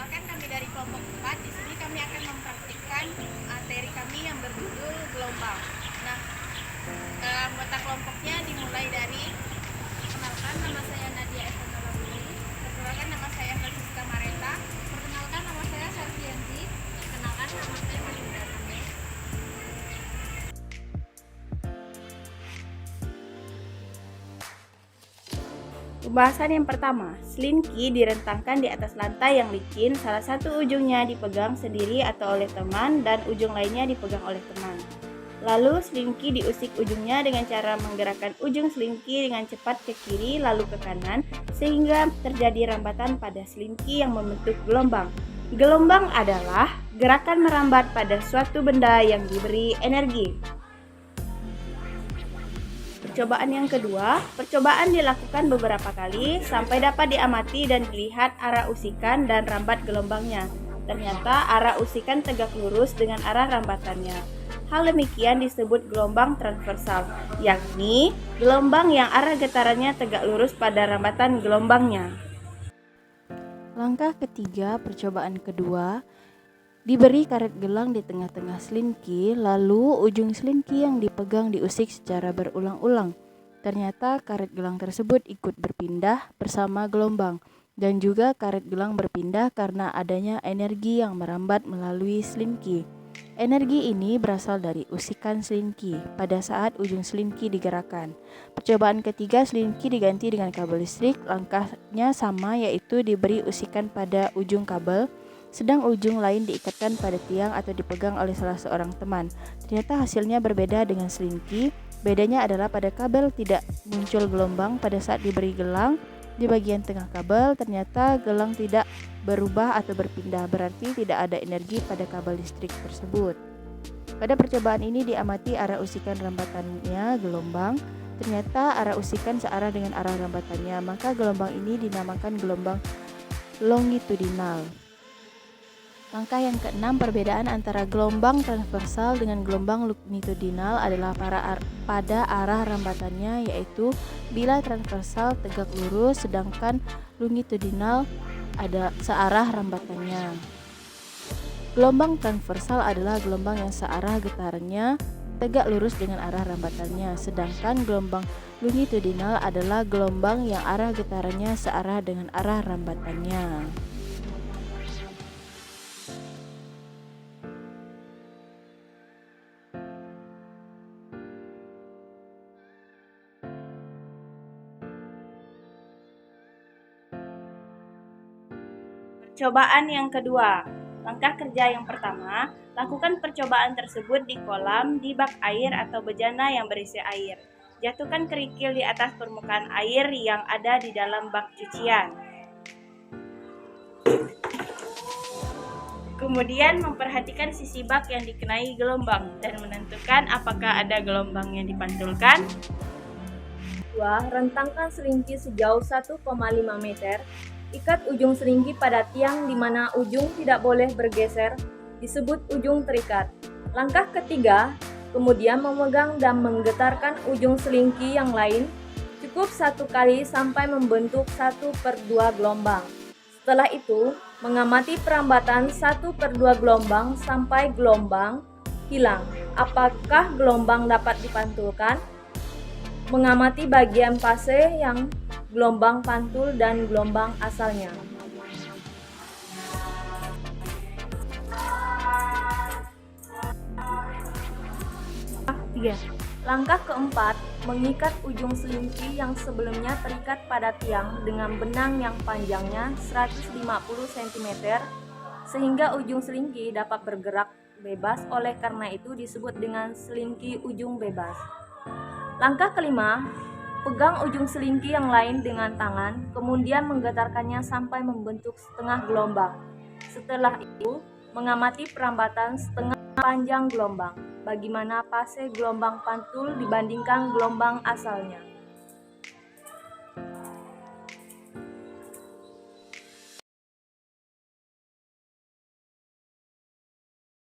Perkenalkan, kami dari kelompok 4. Di sini kami akan mempraktikkan materi kami yang berjudul gelombang. Nah, anggota kelompoknya dimulai dari perkenalkan, nama saya Nadia Evanela Putri. Perkenalkan, nama saya Francisca Mareta. Perkenalkan, nama saya Sarfianti. Perkenalkan, nama saya Maninda Name. Pembahasan yang pertama, selinki direntangkan di atas lantai yang licin, salah satu ujungnya dipegang sendiri atau oleh teman dan ujung lainnya dipegang oleh teman. Lalu selinki diusik ujungnya dengan cara menggerakkan ujung selinki dengan cepat ke kiri lalu ke kanan sehingga terjadi rambatan pada selinki yang membentuk gelombang. Gelombang adalah gerakan merambat pada suatu benda yang diberi energi. Percobaan yang kedua, percobaan dilakukan beberapa kali sampai dapat diamati dan dilihat arah usikan dan rambat gelombangnya. Ternyata arah usikan tegak lurus dengan arah rambatannya. Hal demikian disebut gelombang transversal, yakni gelombang yang arah getarannya tegak lurus pada rambatan gelombangnya. Langkah ketiga, percobaan kedua, diberi karet gelang di tengah-tengah selinki, lalu ujung selinki yang dipegang diusik secara berulang-ulang. Ternyata karet gelang tersebut ikut berpindah bersama gelombang, dan juga karet gelang berpindah karena adanya energi yang merambat melalui selinki. Energi ini berasal dari usikan selinki pada saat ujung selinki digerakkan. Percobaan ketiga, selinki diganti dengan kabel listrik. Langkahnya sama, yaitu diberi usikan pada ujung kabel, sedang ujung lain diikatkan pada tiang atau dipegang oleh salah seorang teman. Ternyata hasilnya berbeda dengan selinki. Bedanya adalah pada kabel tidak muncul gelombang pada saat diberi gelang. Di bagian tengah kabel ternyata gelang tidak berubah atau berpindah, berarti tidak ada energi pada kabel listrik tersebut. Pada percobaan ini diamati arah usikan rambatannya gelombang. Ternyata arah usikan searah dengan arah rambatannya, maka gelombang ini dinamakan gelombang longitudinal. Langkah yang keenam, perbedaan antara gelombang transversal dengan gelombang longitudinal adalah pada arah rambatannya, yaitu bila transversal tegak lurus sedangkan longitudinal ada searah rambatannya. Gelombang transversal adalah gelombang yang searah getarannya tegak lurus dengan arah rambatannya, sedangkan gelombang longitudinal adalah gelombang yang arah getarannya searah dengan arah rambatannya. Percobaan yang kedua. Langkah kerja yang pertama, lakukan percobaan tersebut di kolam, di bak air atau bejana yang berisi air. Jatuhkan kerikil di atas permukaan air yang ada di dalam bak cucian. Kemudian memperhatikan sisi bak yang dikenai gelombang dan menentukan apakah ada gelombang yang dipantulkan. 2. Rentangkan selinki sejauh 1,5 meter. Ikat ujung selinki pada tiang di mana ujung tidak boleh bergeser, disebut ujung terikat. Langkah ketiga, kemudian memegang dan menggetarkan ujung selinki yang lain cukup 1 kali sampai membentuk 1/2 gelombang. Setelah itu, mengamati perambatan 1/2 gelombang sampai gelombang hilang. Apakah gelombang dapat dipantulkan? Mengamati bagian fase yang gelombang pantul dan gelombang asalnya. Langkah keempat, mengikat ujung selinki yang sebelumnya terikat pada tiang dengan benang yang panjangnya 150 cm sehingga ujung selinki dapat bergerak bebas, oleh karena itu disebut dengan selinki ujung bebas. Langkah kelima, pegang ujung selinki yang lain dengan tangan, kemudian menggetarkannya sampai membentuk setengah gelombang. Setelah itu, mengamati perambatan setengah panjang gelombang. Bagaimana fase gelombang pantul dibandingkan gelombang asalnya.